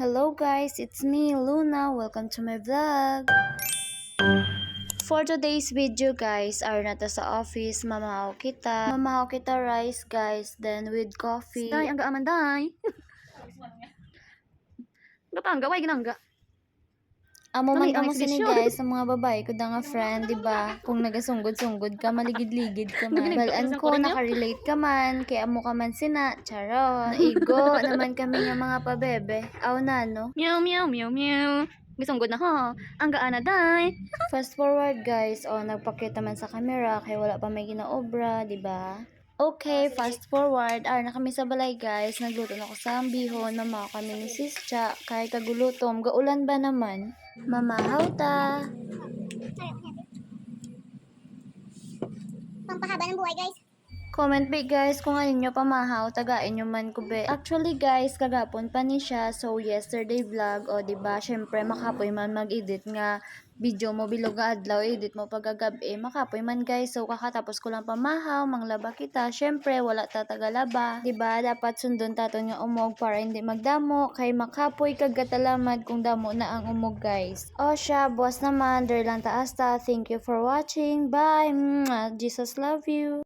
Hello guys, it's me Luna. Welcome to my vlog. For today's video guys, are na ta sa office, mamahaw kita. Mamahaw kita rice guys, then with coffee. Day, ang gaaman day. Gapang gaway ginangga. Amo man Mami, ang kamo sini exhibition. guys, sa mga babae ko da nga friend, di ba? Kung nagasunggod-sunggod ka, maligid-ligid ka man. Nagilig ka Balaan sa ko, kurin niya. nakarelate ka man, kaya amo ka man sina. Charo, igo naman kami nga mga pabebe. Aw na no? Meow meow meow meow. Gisong good na ha. Ang gaana day. Fast forward guys, nagpakita man sa camera kay wala pa may ginaobra, di ba? Okay, fast forward. Na kami sa balay guys. Nagluto na ko sa ambihon. Mama kami ni Sis Cha. Kay kagulutom. Gaulan ba naman? Mamahaw ta. Pampahaba ng buhay, guys. Comment be guys kung alin nyo pamahaw, tagain nyo man ko be. Actually guys, kagapon pa ni siya. So yesterday vlog, o diba, syempre makapoy man mag-edit nga video mo bilog nga adlaw, edit mo pagagabi. Makapoy man guys, so kakatapos ko lang pamahaw, manglaba kita. Syempre wala ta tagalaba, diba? Dapat sundon taton nga umog para hindi magdamo. Kay makapoy kagatalamad kung damo na ang umog guys. O siya, boss naman, der lang taas ta. Thank you for watching. Bye! Mwah! Jesus love you!